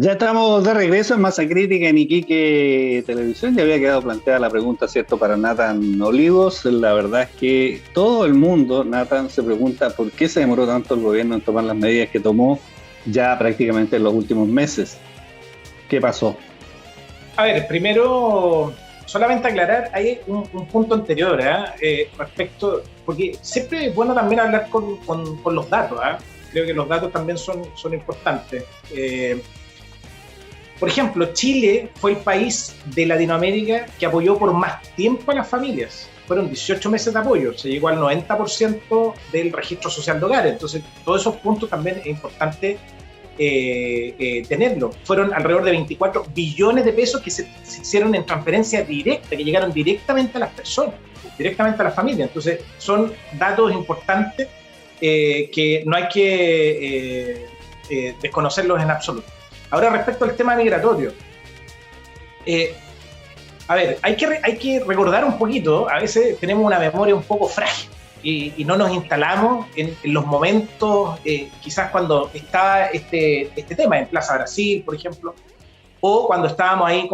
Ya estamos de regreso en Masa Crítica en Iquique Televisión. Ya había quedado planteada la pregunta, ¿cierto?, para Nathan Olivos. La verdad es que todo el mundo, Nathan, se pregunta por qué se demoró tanto el gobierno en tomar las medidas que tomó ya prácticamente en los últimos meses. ¿Qué pasó? A ver, primero, solamente aclarar, hay un punto anterior respecto, porque siempre es bueno también hablar con los datos. Creo que los datos también son importantes. Por ejemplo, Chile fue el país de Latinoamérica que apoyó por más tiempo a las familias. Fueron 18 meses de apoyo, se llegó al 90% del registro social de hogares. Entonces, todos esos puntos también es importante tenerlo. Fueron alrededor de 24 billones de pesos que se hicieron en transferencia directa, que llegaron directamente a las personas, directamente a las familias. Entonces, son datos importantes que no hay que desconocerlos en absoluto. Ahora, respecto al tema migratorio, a ver, hay que recordar un poquito. A veces tenemos una memoria un poco frágil y no nos instalamos en los momentos, quizás cuando estaba este tema en Plaza Brasil, por ejemplo, o cuando estábamos ahí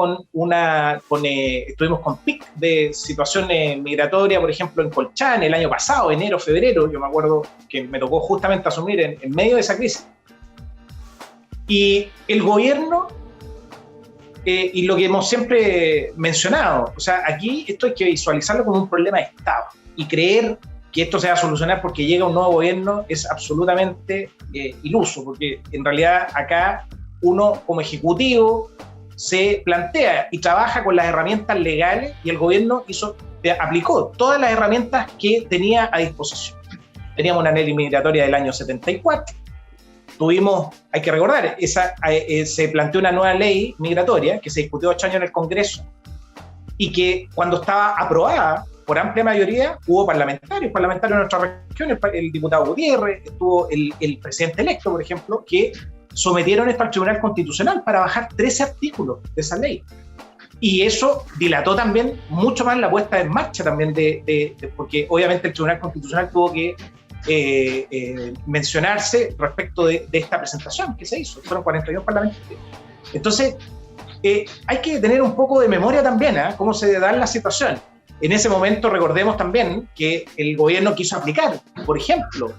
estuvimos con pic de situaciones migratorias, por ejemplo, en Colchane el año pasado, enero, febrero. Yo me acuerdo que me tocó justamente asumir en medio de esa crisis. Y el gobierno, y lo que hemos siempre mencionado, o sea, aquí esto hay que visualizarlo como un problema de Estado, y creer que esto se va a solucionar porque llega un nuevo gobierno es absolutamente iluso, porque en realidad acá uno como ejecutivo se plantea y trabaja con las herramientas legales, y el gobierno aplicó todas las herramientas que tenía a disposición. Teníamos una ley migratoria del año 74, hay que recordar, se planteó una nueva ley migratoria que se discutió 8 años en el Congreso, y que cuando estaba aprobada por amplia mayoría hubo parlamentarios de nuestra región, el diputado Gutiérrez, estuvo el presidente electo, por ejemplo, que sometieron esto al Tribunal Constitucional para bajar 13 artículos de esa ley. Y eso dilató también mucho más la puesta en marcha también porque obviamente el Tribunal Constitucional tuvo que mencionarse respecto de esta presentación que se hizo. Fueron 42 parlamentarios. Entonces, hay que tener un poco de memoria también, cómo se da la situación. En ese momento recordemos también que el gobierno quiso aplicar, por ejemplo,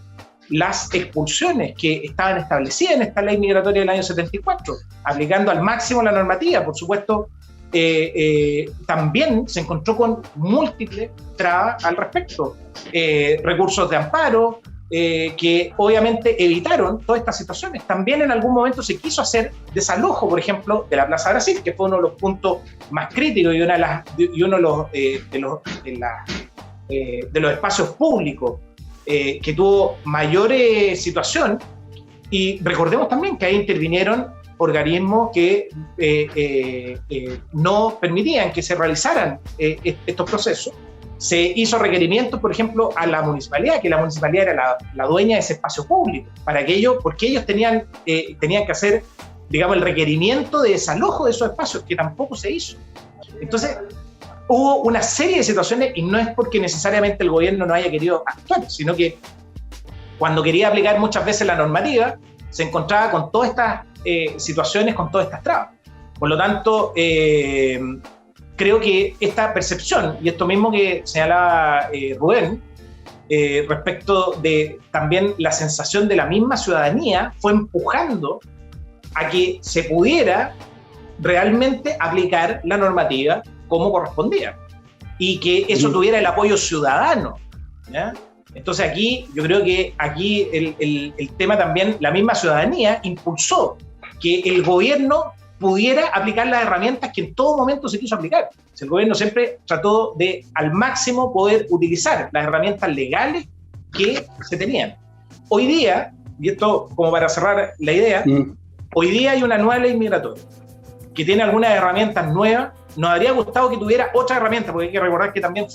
las expulsiones que estaban establecidas en esta ley migratoria del año 74, aplicando al máximo la normativa. Por supuesto, también se encontró con múltiples trabas al respecto, recursos de amparo que obviamente evitaron todas estas situaciones. También en algún momento se quiso hacer desalojo, por ejemplo, de la Plaza Brasil, que fue uno de los puntos más críticos y uno de los espacios públicos que tuvo mayor situación. Y recordemos también que ahí intervinieron organismos que no permitían que se realizaran estos procesos. Se hizo requerimientos, por ejemplo, a la municipalidad, que la municipalidad era la dueña de ese espacio público, porque ellos tenían que hacer, digamos, el requerimiento de desalojo de esos espacios, que tampoco se hizo. Entonces, hubo una serie de situaciones, y no es porque necesariamente el gobierno no haya querido actuar, sino que cuando quería aplicar muchas veces la normativa, se encontraba con todas estas situaciones, con todas estas trabas. Por lo tanto, creo que esta percepción, y esto mismo que señalaba Rubén, respecto de también la sensación de la misma ciudadanía, fue empujando a que se pudiera realmente aplicar la normativa como correspondía, y que eso tuviera el apoyo ciudadano, ¿ya? Entonces yo creo que aquí el tema también, la misma ciudadanía impulsó que el gobierno pudiera aplicar las herramientas que en todo momento se quiso aplicar. El gobierno siempre trató de al máximo poder utilizar las herramientas legales que se tenían. Hoy día, y esto como para cerrar la idea, hoy día hay una nueva ley migratoria que tiene algunas herramientas nuevas. Nos habría gustado que tuviera otra herramienta, porque hay que recordar que también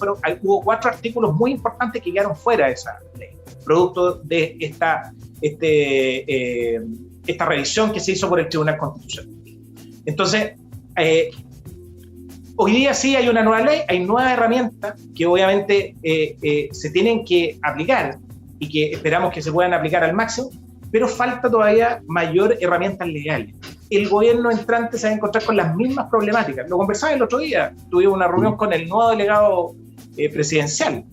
hubo 4 artículos muy importantes que quedaron fuera de esa ley, producto de esta revisión que se hizo por el Tribunal Constitucional. Entonces, hoy día sí hay una nueva ley, hay nuevas herramientas que obviamente se tienen que aplicar y que esperamos que se puedan aplicar al máximo, pero falta todavía mayor herramientas legales. el gobierno entrante se va a encontrar con las mismas problemáticas. Lo conversaba el otro día, tuve una reunión con el nuevo delegado presidencial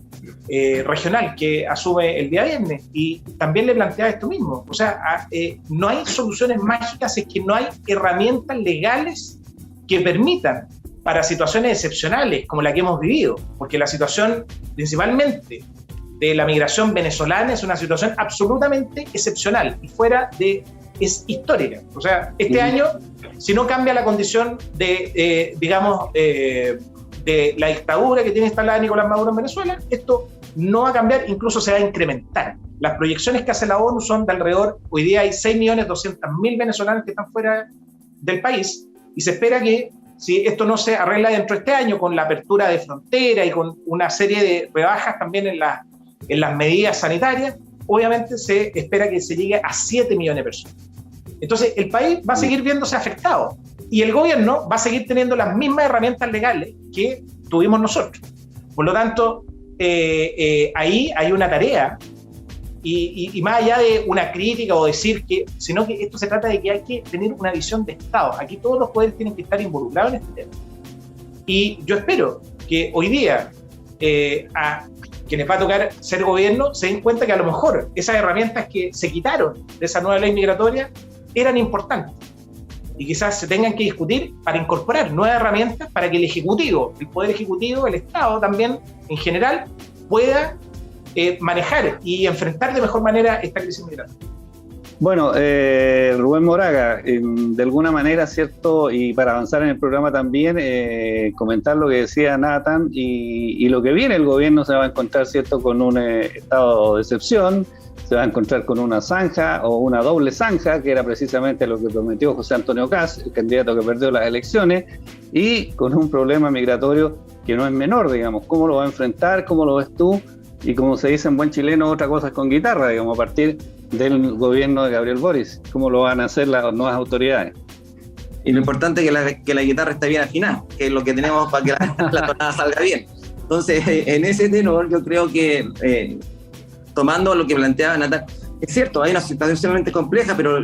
regional que asume el día viernes y también le planteaba esto mismo. O sea, no hay soluciones mágicas, es que no hay herramientas legales que permitan para situaciones excepcionales como la que hemos vivido, porque la situación principalmente de la migración venezolana es una situación absolutamente excepcional y es histórica. O sea, este año, si no cambia la condición de la dictadura que tiene instalada Nicolás Maduro en Venezuela, esto no va a cambiar, incluso se va a incrementar. Las proyecciones que hace la ONU son de alrededor, hoy día hay 6.200.000 venezolanos que están fuera del país, y se espera que si esto no se arregla dentro de este año con la apertura de frontera y con una serie de rebajas también en las medidas sanitarias, obviamente se espera que se llegue a 7 millones de personas. Entonces el país va a seguir viéndose afectado y el gobierno va a seguir teniendo las mismas herramientas legales que tuvimos nosotros. Por lo tanto, ahí hay una tarea y más allá de una crítica o decir sino que esto se trata de que hay que tener una visión de Estado. Aquí todos los poderes tienen que estar involucrados en este tema. Y yo espero que hoy día a quienes va a tocar ser gobierno se den cuenta que a lo mejor esas herramientas que se quitaron de esa nueva ley migratoria eran importantes y quizás se tengan que discutir para incorporar nuevas herramientas para que el Ejecutivo, el Poder Ejecutivo, el Estado también en general pueda manejar y enfrentar de mejor manera esta crisis migratoria. Bueno, Rubén Moraga, de alguna manera, ¿cierto? Y para avanzar en el programa también, comentar lo que decía Nathan y lo que viene. El gobierno se va a encontrar, ¿cierto?, con un estado de excepción, se va a encontrar con una zanja o una doble zanja, que era precisamente lo que prometió José Antonio Kast, el candidato que perdió las elecciones, y con un problema migratorio que no es menor, digamos. ¿Cómo lo va a enfrentar? ¿Cómo lo ves tú? Y como se dice en buen chileno, otra cosa es con guitarra, digamos, a partir del gobierno de Gabriel Boric. ¿Cómo lo van a hacer las nuevas autoridades? Y lo importante es que la guitarra esté bien afinada, que es lo que tenemos para que la tonada salga bien. Entonces, en ese tenor, yo creo que, tomando lo que planteaba Natal, es cierto, hay una situación sumamente compleja, pero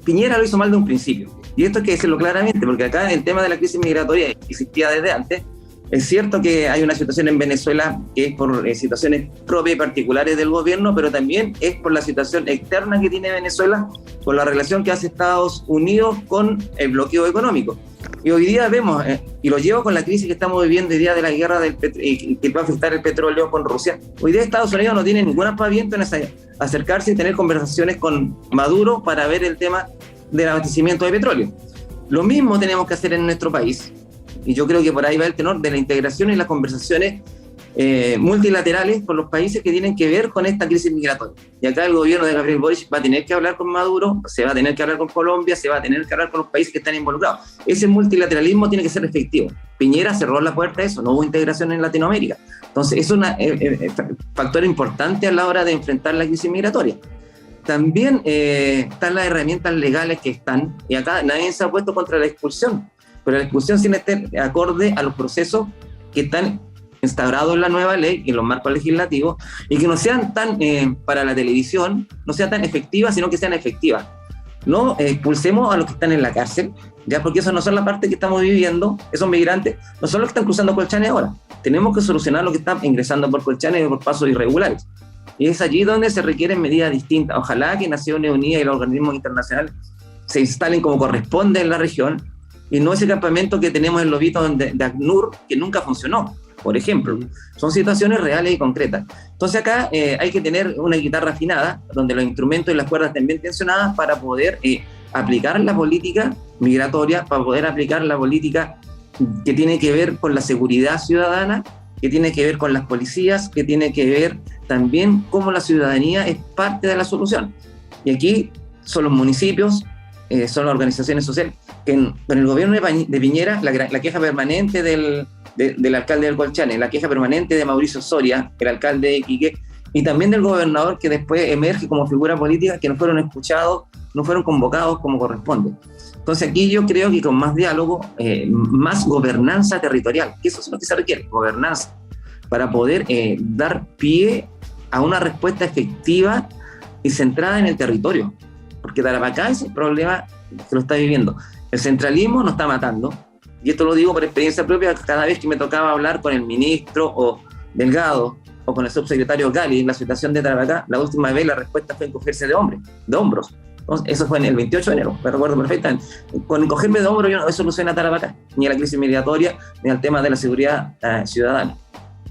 Piñera lo hizo mal de un principio. Y esto hay que decirlo claramente, porque acá el tema de la crisis migratoria existía desde antes. Es cierto que hay una situación en Venezuela que es por situaciones propias y particulares del gobierno, pero también es por la situación externa que tiene Venezuela, por la relación que hace Estados Unidos con el bloqueo económico. Y hoy día vemos, y lo llevo con la crisis que estamos viviendo hoy día de la guerra que va a afectar el petróleo con Rusia. Hoy día Estados Unidos no tiene ningún aspaviento en acercarse y tener conversaciones con Maduro para ver el tema del abastecimiento de petróleo. Lo mismo tenemos que hacer en nuestro país. Y yo creo que por ahí va el tenor de la integración y las conversaciones multilaterales con los países que tienen que ver con esta crisis migratoria. Y acá el gobierno de Gabriel Boric va a tener que hablar con Maduro, se va a tener que hablar con Colombia, se va a tener que hablar con los países que están involucrados. Ese multilateralismo tiene que ser efectivo. Piñera cerró la puerta a eso, no hubo integración en Latinoamérica. Entonces, es un factor importante a la hora de enfrentar la crisis migratoria. También están las herramientas legales que están, y acá nadie se ha puesto contra la expulsión, pero la expulsión tiene que estar acorde a los procesos que están instaurados en la nueva ley, en los marcos legislativos, y que no sean tan, para la televisión, no sean tan efectivas, sino que sean efectivas. No expulsemos a los que están en la cárcel, ya, porque eso no son la parte que estamos viviendo, esos migrantes, no son los que están cruzando Colchane ahora. Tenemos que solucionar lo que están ingresando por Colchane y por pasos irregulares. Y es allí donde se requieren medidas distintas. Ojalá que Naciones Unidas y los organismos internacionales se instalen como corresponde en la región, y no ese campamento que tenemos en Lobito de ACNUR, que nunca funcionó, por ejemplo. Son situaciones reales y concretas. Entonces acá hay que tener una guitarra afinada, donde los instrumentos y las cuerdas estén bien tensionadas para poder aplicar la política migratoria, para poder aplicar la política que tiene que ver con la seguridad ciudadana, que tiene que ver con las policías, que tiene que ver también cómo la ciudadanía es parte de la solución. Y aquí son los municipios, son las organizaciones sociales, que con el gobierno de Piñera, la queja permanente del alcalde del Colchane, la queja permanente de Mauricio Soria, el alcalde de Iquique, y también del gobernador, que después emerge como figura política, que no fueron escuchados, no fueron convocados como corresponde. Entonces aquí yo creo que con más diálogo, más gobernanza territorial, que eso es lo que se requiere, gobernanza, para poder dar pie a una respuesta efectiva y centrada en el territorio. Porque Tarapacá es el problema que lo está viviendo. El centralismo nos está matando, y esto lo digo por experiencia propia. Cada vez que me tocaba hablar con el ministro o Delgado o con el subsecretario Gali en la situación de Tarapacá, la última vez la respuesta fue encogerse de hombros. Entonces, eso fue en el 28 de enero, me recuerdo perfectamente. Con encogerme de hombros yo no soluciona Tarapacá, ni a la crisis migratoria, ni al tema de la seguridad ciudadana,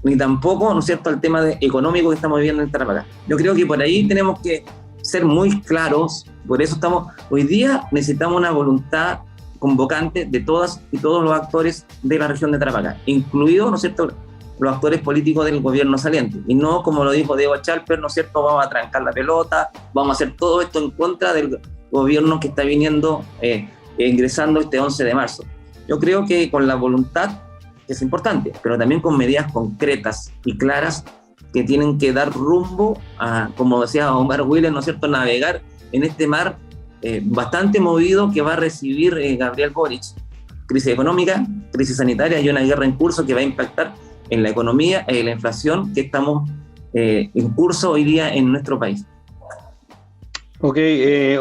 ni tampoco, ¿no es cierto?, al tema económico que estamos viviendo en Tarapacá. Yo creo que por ahí tenemos que ser muy claros. Por eso hoy día necesitamos una voluntad convocante de todas y todos los actores de la región de Tarapacá, incluidos, ¿no es cierto?, los actores políticos del gobierno saliente, y no, como lo dijo Diego Chalper, ¿no es cierto?, vamos a trancar la pelota, vamos a hacer todo esto en contra del gobierno que está viniendo, ingresando este 11 de marzo. Yo creo que con la voluntad, que es importante, pero también con medidas concretas y claras que tienen que dar rumbo a, como decía Omar Williams, ¿no es cierto?, navegar en este mar bastante movido que va a recibir Gabriel Boric. Crisis económica, crisis sanitaria y una guerra en curso que va a impactar en la economía y la inflación que estamos en curso hoy día en nuestro país. Ok,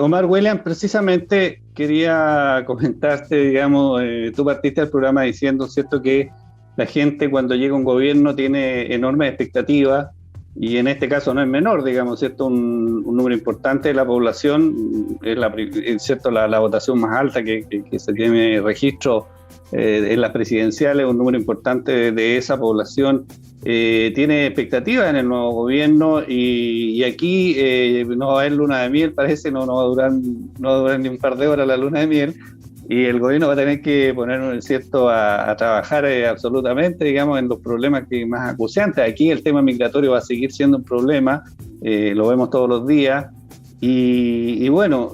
Omar Williams, precisamente quería comentarte, digamos, tú partiste del programa diciendo, ¿cierto?, que la gente cuando llega un gobierno tiene enormes expectativas, y en este caso no es menor, digamos, ¿cierto?, un número importante de la población, es cierto, la votación más alta que se tiene registro en las presidenciales, un número importante de esa población tiene expectativas en el nuevo gobierno, y aquí no va a haber luna de miel, parece, no va a durar ni un par de horas la luna de miel, y el gobierno va a tener que poner, ¿cierto?, a trabajar absolutamente, digamos, en los problemas que más acuciantes. Aquí el tema migratorio va a seguir siendo un problema, lo vemos todos los días. Y bueno,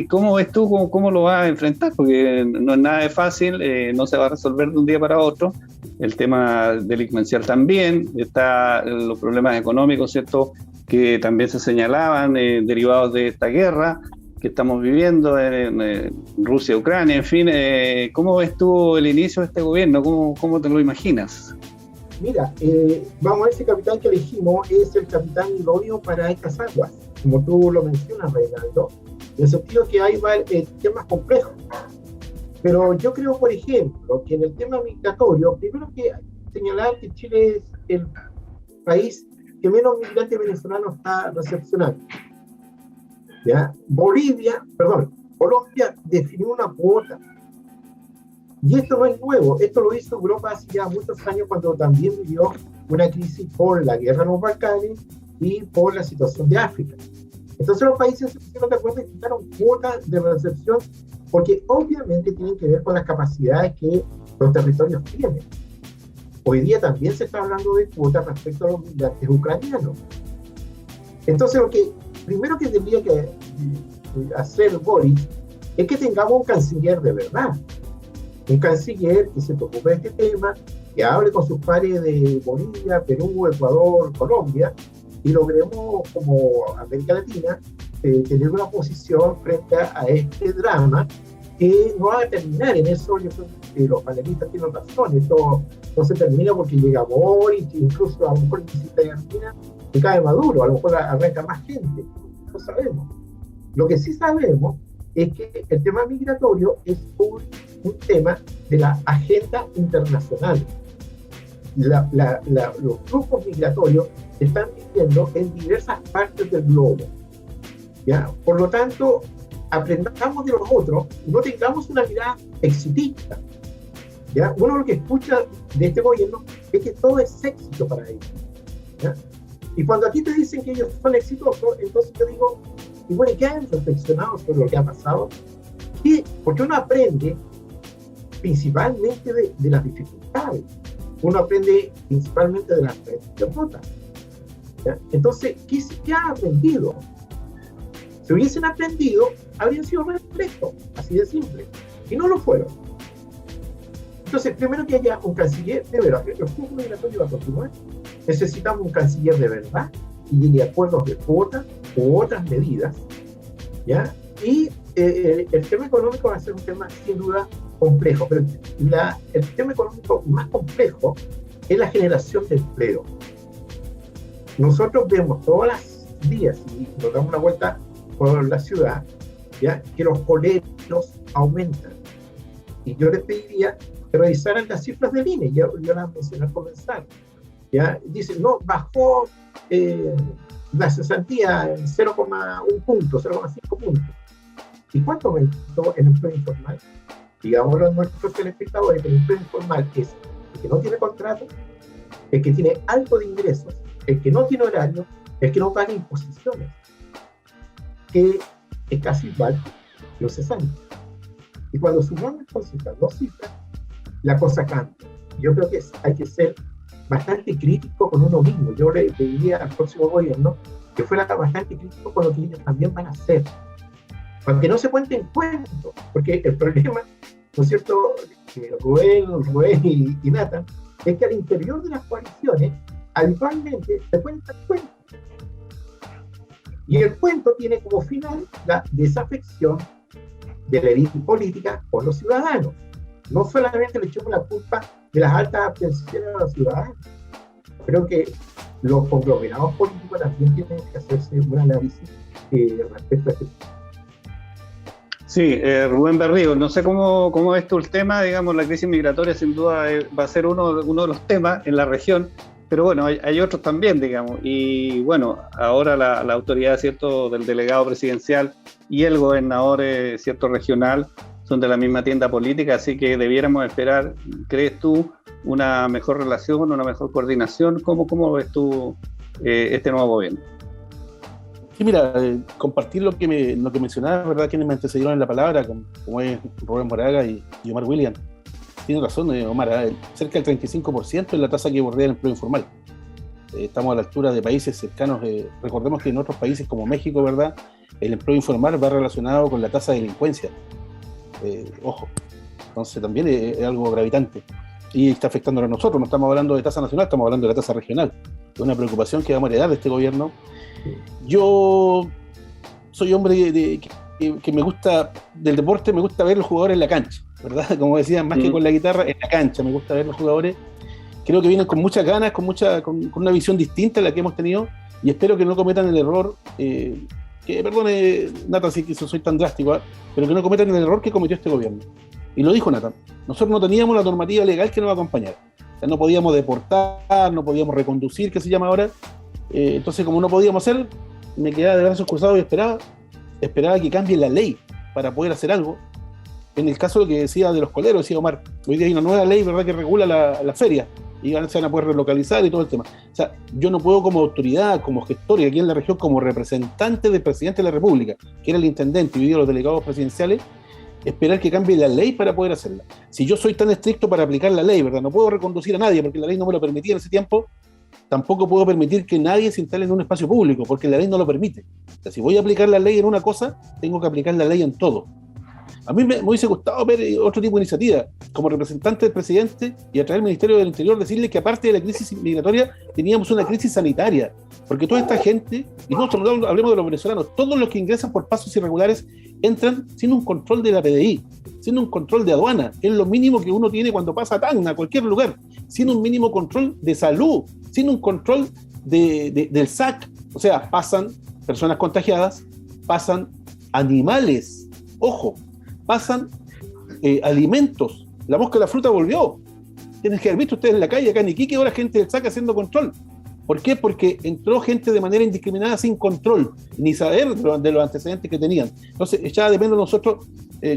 ¿cómo ves tú, cómo lo vas a enfrentar? Porque no es nada de fácil, no se va a resolver de un día para otro. El tema delincuencial también, está los problemas económicos, ¿cierto?, que también se señalaban, derivados de esta guerra que estamos viviendo en Rusia, Ucrania, en fin. ¿Cómo ves tú el inicio de este gobierno? ¿Cómo te lo imaginas? Mira, vamos a ver, ese capitán que elegimos es el capitán idóneo para estas aguas, como tú lo mencionas, Reinaldo, en el sentido que hay temas complejos. Pero yo creo, por ejemplo, que en el tema migratorio, primero que señalar que Chile es el país que menos migrantes venezolanos está recepcionando. ¿Ya? Colombia definió una cuota. Y esto no es nuevo, esto lo hizo Europa hace ya muchos años, cuando también vivió una crisis por la guerra en los Balcanes y por la situación de África. Entonces los países se pusieron de acuerdo y fijaron cuotas de recepción, porque obviamente tienen que ver con las capacidades que los territorios tienen. Hoy día también se está hablando de cuotas respecto a los migrantes ucranianos. Entonces lo que primero que tendría que hacer Boric es que tengamos un canciller de verdad. Un canciller que se preocupe de este tema, que hable con sus pares de Bolivia, Perú, Ecuador, Colombia, y logremos, como América Latina, tener una posición frente a este drama, que no va a terminar en eso. Yo creo que los panelistas tienen razón, esto no se termina porque llega Boric, incluso a lo mejor visita de Argentina, y cae Maduro, a lo mejor arranca más gente, no sabemos. Lo que sí sabemos es que el tema migratorio es un tema de la agenda internacional. Los flujos migratorios se están viviendo en diversas partes del globo, ¿ya? Por lo tanto, aprendamos de los otros y no tengamos una mirada exitista, ¿ya? Uno lo que escucha de este gobierno es que todo es éxito para ellos, ¿ya? Y cuando a ti te dicen que ellos son exitosos, entonces yo digo, y bueno, ¿qué han reflexionado sobre lo que ha pasado? Porque uno aprende principalmente de las dificultades, uno aprende principalmente de las derrotas, ¿ya? Entonces, ¿qué ha aprendido? Si hubiesen aprendido, habrían sido reflejos, así de simple, y no lo fueron. Entonces, primero que haya un canciller de verdad, el flujo migratorio va a continuar, necesitamos un canciller de verdad y llegue a acuerdos de cuotas u otras medidas, ¿ya? Y el tema económico va a ser un tema sin duda complejo, pero el tema económico más complejo es la generación de empleo. Nosotros vemos todos los días, y nos damos una vuelta por la ciudad, ¿ya?, que los colegios, precios aumentan. Y yo les pediría que revisaran las cifras del INE, yo las mencioné al comenzar. ¿Ya? Dicen, no, bajó la cesantía en 0,1 punto, 0,5 puntos. ¿Y cuánto aumentó el empleo informal? Digamos a nuestros telespectadores que el empleo informal es el que no tiene contrato, el que tiene algo de ingresos, el que no tiene horario, el que no paga imposiciones, que es casi igual que los cesantes. Y cuando sumamos entonces las dos cifras, la cosa cambia. Yo creo que hay que ser bastante crítico con uno mismo. Yo le pediría al próximo gobierno que fuera bastante crítico con lo que ellos también van a hacer, para que no se cuenten cuentos, porque el problema, ¿no es cierto?, Rubén y Nathan, es que al interior de las coaliciones habitualmente se cuentan cuentos. Y el cuento tiene como final la desafección de la élite política por los ciudadanos. No solamente le echamos la culpa de las altas abstenciones a los ciudadanos. Creo que los conglomerados políticos también tienen que hacerse un análisis respecto a este tema. Sí, Rubén Berrío, no sé cómo ves tú el tema, digamos, la crisis migratoria sin duda va a ser uno de los temas en la región, pero bueno, hay otros también, digamos, y bueno, ahora la autoridad, ¿cierto?, del delegado presidencial y el gobernador, ¿cierto?, regional, son de la misma tienda política, así que debiéramos esperar, ¿crees tú, una mejor relación, una mejor coordinación? ¿Cómo ves tú este nuevo gobierno? Sí, mira, compartir lo que mencionaba, ¿verdad?, quienes me antecedieron en la palabra, como es Rubén Moraga y Omar William. Tiene razón, Omar, cerca del 35% es la tasa que bordea el empleo informal. Estamos a la altura de países cercanos. Recordemos que en otros países como México, ¿verdad?, el empleo informal va relacionado con la tasa de delincuencia. Ojo, entonces también es algo gravitante. Y está afectando a nosotros, no estamos hablando de tasa nacional, estamos hablando de la tasa regional. Es una preocupación que vamos a heredar de este gobierno. Yo soy hombre que me gusta del deporte, me gusta ver los jugadores en la cancha, ¿verdad? Como decían, más que con la guitarra, en la cancha me gusta ver los jugadores. Creo que vienen con muchas ganas, con una visión distinta a la que hemos tenido, y espero que no cometan el error, que perdone Nathan si soy tan drástico, pero que no cometan el error que cometió este gobierno. Y lo dijo Nathan, nosotros no teníamos la normativa legal que nos acompañara. O sea, no podíamos deportar, no podíamos reconducir, que se llama ahora. Entonces, como no podíamos hacer, me quedaba de brazos cruzados y esperaba que cambie la ley para poder hacer algo. En el caso de lo que decía de los coleros, decía Omar, hoy día hay una nueva ley, ¿verdad?, que regula la feria, y se van a poder relocalizar y todo el tema. O sea, yo no puedo como autoridad, como gestor y aquí en la región como representante del presidente de la República, que era el intendente y hoy día los delegados presidenciales, esperar que cambie la ley para poder hacerla. Si yo soy tan estricto para aplicar la ley, ¿verdad?, no puedo reconducir a nadie porque la ley no me lo permitía en ese tiempo. Tampoco puedo permitir que nadie se instale en un espacio público, porque la ley no lo permite. O sea, si voy a aplicar la ley en una cosa, tengo que aplicar la ley en todo. A mí me hubiese gustado ver otro tipo de iniciativa, como representante del presidente y a través del Ministerio del Interior decirle que aparte de la crisis migratoria, teníamos una crisis sanitaria, porque toda esta gente, y no hablemos de los venezolanos, todos los que ingresan por pasos irregulares entran sin un control de la PDI, sin un control de aduana, que es lo mínimo que uno tiene cuando pasa a Tacna, a cualquier lugar, sin un mínimo control de salud, sin un control del SAC. O sea, pasan personas contagiadas, pasan animales, ojo, pasan alimentos. La mosca de la fruta volvió. Tienen que haber visto ustedes en la calle, acá en Iquique, ahora gente del SAC haciendo control. ¿Por qué? Porque entró gente de manera indiscriminada sin control, ni saber de los antecedentes que tenían. Entonces, echaba de menos nosotros,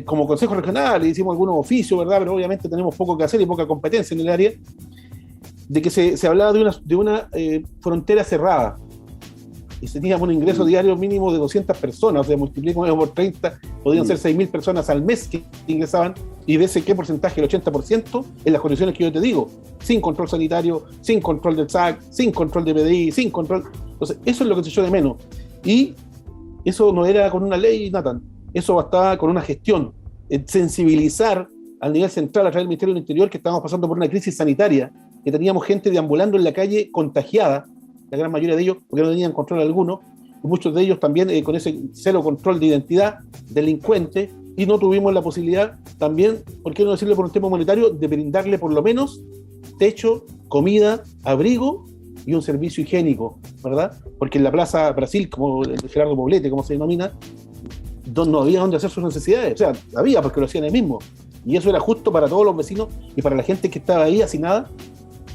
como Consejo Regional, hicimos algunos oficios, ¿verdad?, pero obviamente tenemos poco que hacer y poca competencia en el área, de que se hablaba de una frontera cerrada. Y teníamos un ingreso diario mínimo de 200 personas, o sea, multiplicamos por 30, podrían ser 6.000 personas al mes que ingresaban, y de ese qué porcentaje, el 80%, en las condiciones que yo te digo, sin control sanitario, sin control del SAC, sin control de PDI, sin control. Entonces, eso es lo que se echó de menos. Y eso no era con una ley, Nathan, eso bastaba con una gestión, sensibilizar al nivel central a través del Ministerio del Interior que estábamos pasando por una crisis sanitaria, que teníamos gente deambulando en la calle contagiada, la gran mayoría de ellos, porque no tenían control alguno, y muchos de ellos también con ese cero control de identidad, delincuente, y no tuvimos la posibilidad también, ¿por qué no decirle por un tema monetario?, de brindarle por lo menos techo, comida, abrigo y un servicio higiénico, ¿verdad? Porque en la Plaza Brasil, como el Gerardo Poblete, como se denomina, no había donde hacer sus necesidades. O sea, había porque lo hacían ahí mismo. Y eso era justo para todos los vecinos y para la gente que estaba ahí hacinada.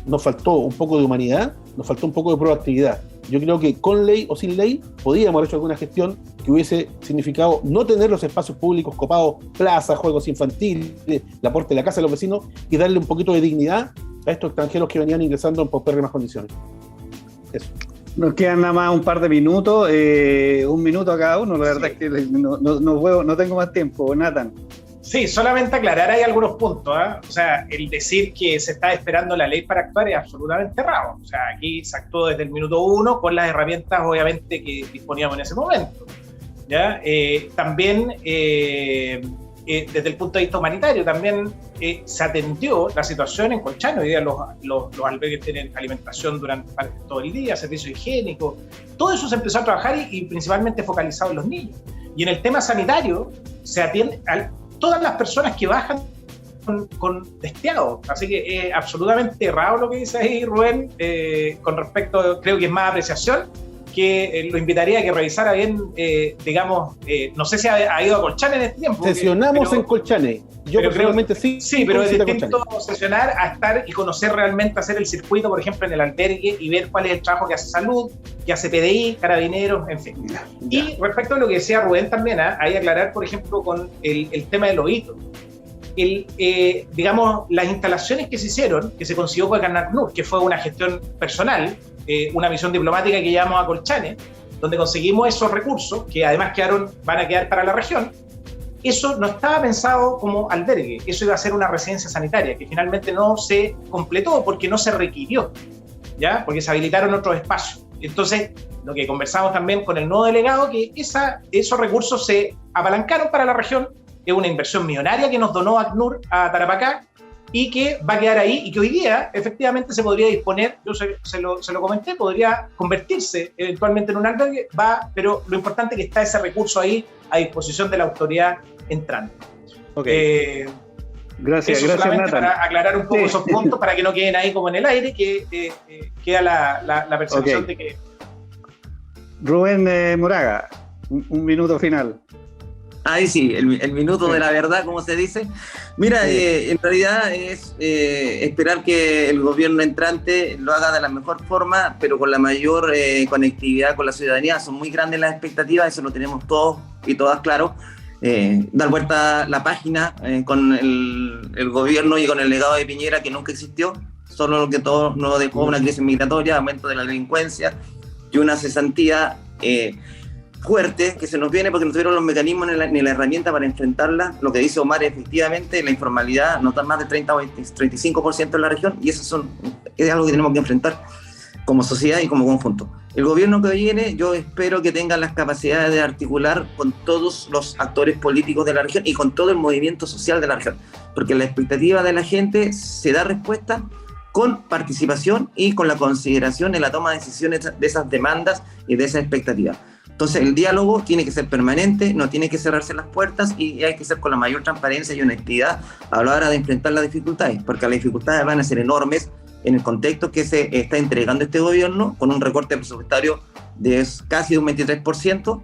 Nos faltó un poco de humanidad, nos faltó un poco de proactividad. Yo creo que con ley o sin ley podíamos haber hecho alguna gestión que hubiese significado no tener los espacios públicos copados, plazas, juegos infantiles, la puerta de la casa de los vecinos, y darle un poquito de dignidad a estos extranjeros que venían ingresando en paupérrimas condiciones. Eso. Nos quedan nada más un par de minutos, un minuto a cada uno. La verdad es que no tengo más tiempo, Nathan. Sí, solamente aclarar ahí algunos puntos, ¿eh? O sea, el decir que se está esperando la ley para actuar es absolutamente errado. O sea, aquí se actuó desde el minuto 1 con las herramientas, obviamente, que disponíamos en ese momento, ¿ya? También, desde el punto de vista humanitario, también se atendió la situación en Colchane. Hoy día los albergues tienen alimentación durante todo el día, servicio higiénico. Todo eso se empezó a trabajar y principalmente focalizado en los niños. Y en el tema sanitario se atiende a todas las personas que bajan con testeado. Así que absolutamente errado lo que dice ahí Rubén, con respecto, creo que es más apreciación, que lo invitaría a que revisara bien, digamos, no sé si ha ido a Colchane en este tiempo. Sesionamos en Colchane. Yo personalmente sí. Sí, pero es distinto sesionar a estar y conocer realmente, hacer el circuito, por ejemplo, en el albergue y ver cuál es el trabajo que hace Salud, que hace PDI, Carabineros, en fin. Ya. Y respecto a lo que decía Rubén también, hay que aclarar, por ejemplo, con el tema de los hitos. Digamos, las instalaciones que se hicieron, que se consiguió con ACNUR, que fue una gestión personal, una misión diplomática que llevamos a Colchane, donde conseguimos esos recursos, que además van a quedar para la región. Eso no estaba pensado como albergue, eso iba a ser una residencia sanitaria, que finalmente no se completó porque no se requirió, ¿ya? Porque se habilitaron otros espacios. Entonces, lo que conversamos también con el nuevo delegado, que esos recursos se apalancaron para la región, es una inversión millonaria que nos donó ACNUR a Tarapacá, y que va a quedar ahí, y que hoy día efectivamente se podría disponer, yo se lo comenté, podría convertirse eventualmente en un albergue, pero lo importante es que está ese recurso ahí a disposición de la autoridad entrante. Okay. Gracias, solamente Nathan. Para aclarar un poco esos puntos, para que no queden ahí como en el aire, que queda la percepción de que... Rubén Moraga, un minuto final. Ahí sí, el minuto de la verdad, como se dice. Mira, en realidad es esperar que el gobierno entrante lo haga de la mejor forma, pero con la mayor conectividad con la ciudadanía. Son muy grandes las expectativas, eso lo tenemos todos y todas claro. Dar vuelta a la página con el gobierno y con el legado de Piñera, que nunca existió, solo lo que todo nos dejó una crisis migratoria, aumento de la delincuencia y una cesantía fuerte que se nos viene porque no tuvieron los mecanismos ni la herramienta para enfrentarla. Lo que dice Omar, efectivamente, la informalidad no está más del 30 o 35% en la región, y eso es algo que tenemos que enfrentar como sociedad y como conjunto. El gobierno que viene, yo espero que tenga las capacidades de articular con todos los actores políticos de la región y con todo el movimiento social de la región, porque la expectativa de la gente se da respuesta con participación y con la consideración en la toma de decisiones de esas demandas y de esas expectativas. Entonces el diálogo tiene que ser permanente, no tiene que cerrarse las puertas, y hay que ser con la mayor transparencia y honestidad a la hora de enfrentar las dificultades, porque las dificultades van a ser enormes en el contexto que se está entregando este gobierno, con un recorte presupuestario de casi un 23%,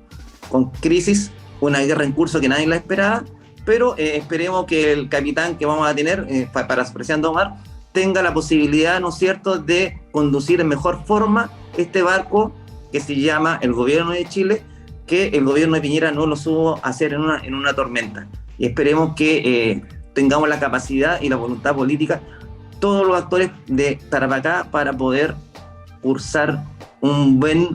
con crisis, una guerra en curso que nadie la esperaba, pero esperemos que el capitán que vamos a tener, parafraseando a Omar, tenga la posibilidad, ¿no es cierto?, de conducir en mejor forma este barco que se llama el gobierno de Chile, que el gobierno de Piñera no lo supo hacer en una tormenta. Y esperemos que tengamos la capacidad y la voluntad política, todos los actores de Tarapacá, para poder cursar un buen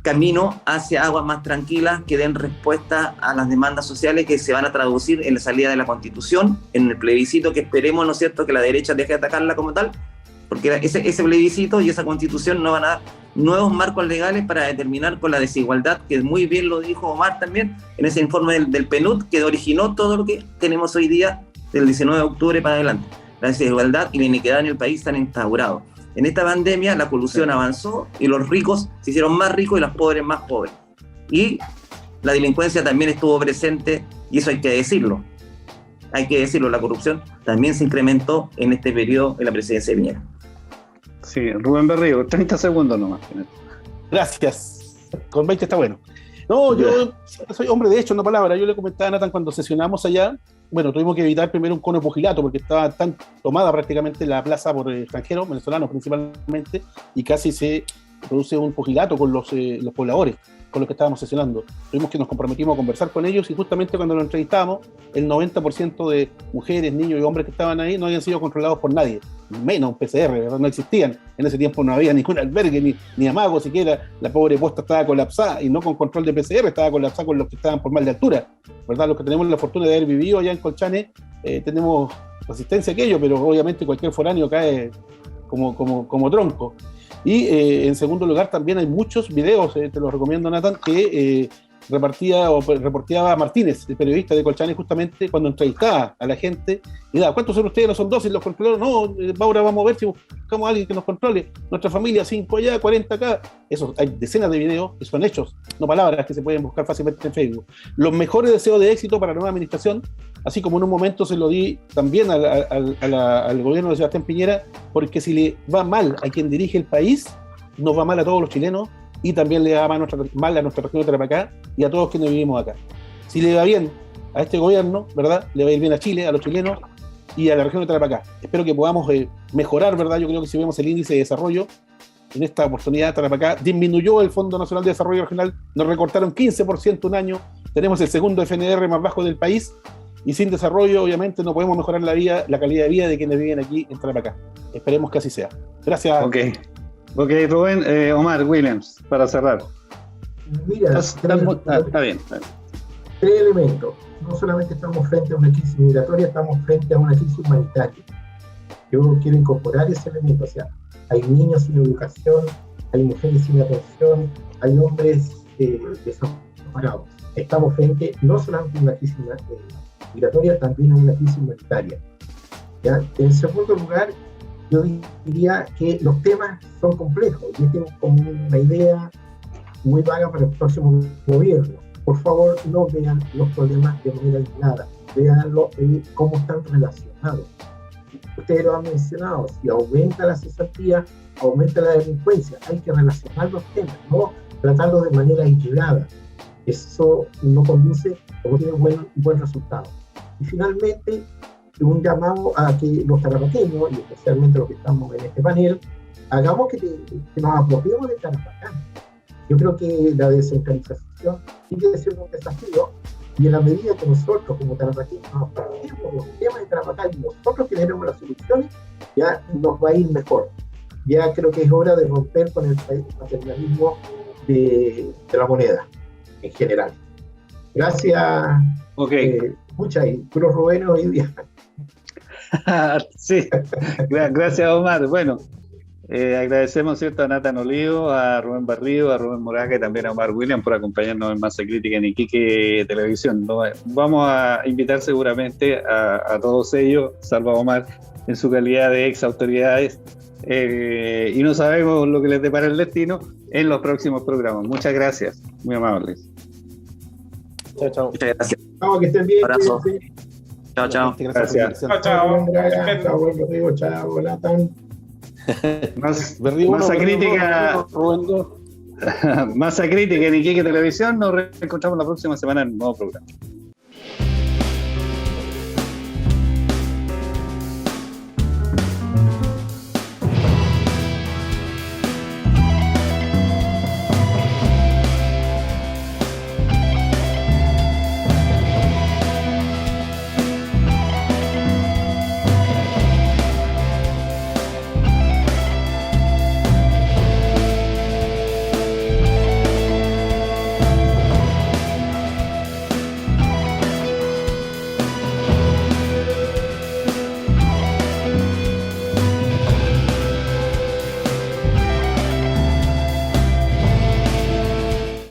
camino hacia aguas más tranquilas que den respuesta a las demandas sociales que se van a traducir en la salida de la Constitución, en el plebiscito que esperemos, ¿no es cierto?, que la derecha deje de atacarla como tal, porque ese plebiscito y esa Constitución nos van a dar nuevos marcos legales para determinar con la desigualdad, que muy bien lo dijo Omar también en ese informe del PNUD, que originó todo lo que tenemos hoy día del 19 de octubre para adelante. La desigualdad y la inequidad en el país se han instaurado. En esta pandemia la colusión avanzó y los ricos se hicieron más ricos y los pobres más pobres. Y la delincuencia también estuvo presente, y eso hay que decirlo. Hay que decirlo, la corrupción también se incrementó en este periodo de la presidencia de Piñera. Sí, Rubén Berrío, 30 segundos nomás. Gracias. Con 20 está bueno. No, yo soy hombre de hecho, no palabra. Yo le comentaba a Nathan cuando sesionamos allá, bueno, tuvimos que evitar primero un cono de pugilato porque estaba tan tomada prácticamente la plaza por extranjeros, venezolanos principalmente, y casi se produce un pugilato con los pobladores con los que estábamos sesionando. Nos comprometimos a conversar con ellos y justamente cuando los entrevistábamos, el 90% de mujeres, niños y hombres que estaban ahí no habían sido controlados por nadie, menos un PCR, ¿verdad? No existían. En ese tiempo no había ningún albergue, ni amago siquiera. La pobre posta estaba colapsada y no con control de PCR, estaba colapsada con los que estaban por mal de altura, ¿verdad? Los que tenemos la fortuna de haber vivido allá en Colchane, tenemos resistencia a aquello, pero obviamente cualquier foráneo cae como tronco. Y en segundo lugar también hay muchos videos, te los recomiendo Nathan, que reporteaba Martínez, el periodista de Colchane, justamente cuando entrevistaba a la gente y daba, ¿cuántos son ustedes? No son 12, los controladores, no, ahora vamos a ver si buscamos a alguien que nos controle, nuestra familia 5 allá, 40 acá. Eso, hay decenas de videos que son hechos, no palabras, que se pueden buscar fácilmente en Facebook. Los mejores deseos de éxito para la nueva administración, así como en un momento se lo di también al gobierno de Sebastián Piñera, porque si le va mal a quien dirige el país, nos va mal a todos los chilenos y también le va mal a nuestra región de Tarapacá y a todos quienes vivimos acá. Si le va bien a este gobierno, ¿verdad? Le va a ir bien a Chile, a los chilenos y a la región de Tarapacá. Espero que podamos mejorar, ¿verdad? Yo creo que si vemos el índice de desarrollo, en esta oportunidad Tarapacá disminuyó el Fondo Nacional de Desarrollo Regional, nos recortaron 15% un año, tenemos el segundo FNR más bajo del país y sin desarrollo obviamente no podemos mejorar la calidad de vida de quienes viven aquí en Tarapacá. Esperemos que así sea. Gracias. Ok, Rubén, Omar Williams, para cerrar. Mira, está bien. 3 elementos. No solamente estamos frente a una crisis migratoria, estamos frente a una crisis humanitaria. Yo quiero incorporar ese elemento. O sea, hay niños sin educación, hay mujeres sin atención, hay hombres desamparados. Estamos frente no solamente a una crisis migratoria, también a una crisis humanitaria. ¿Ya? En segundo lugar, yo diría que los temas son complejos. Yo tengo como una idea muy vaga para el próximo gobierno. Por favor, no vean los problemas de manera aislada, veanlo en cómo están relacionados. Ustedes lo han mencionado, si aumenta la cesantía, aumenta la delincuencia. Hay que relacionar los temas, no tratarlos de manera aislada. Eso no conduce, no tiene buen resultado. Y finalmente, un llamado a que los tarapaqueños, y especialmente los que estamos en este panel, hagamos que nos apropiemos de Tarapacá. Yo creo que la descentralización sigue siendo un desafío, y en la medida que nosotros como tarapaqueños nos apropiemos los temas de Tarapacá y nosotros generemos las soluciones, ya nos va a ir mejor. Ya creo que es hora de romper con el paternalismo de la moneda en general. Gracias. Muchas y puros Rubén hoy día. Sí, gracias Omar. Bueno, agradecemos, ¿cierto?, a Nathan Olivo, a Rubén Barrio, a Rubén Moraga y también a Omar Williams por acompañarnos en Masa Crítica en Iquique Televisión. Vamos a invitar seguramente a todos ellos, salvo a Omar, en su calidad de ex autoridades, y no sabemos lo que les depara el destino en los próximos programas. Muchas gracias, muy amables. Chao. Muchas gracias. Chao, que estén bien. Abrazo. Chao. Gracias. Chao. Chao, Nathan. Masa Crítica. Masa Crítica en Iquique Televisión. Nos reencontramos la próxima semana en un nuevo programa.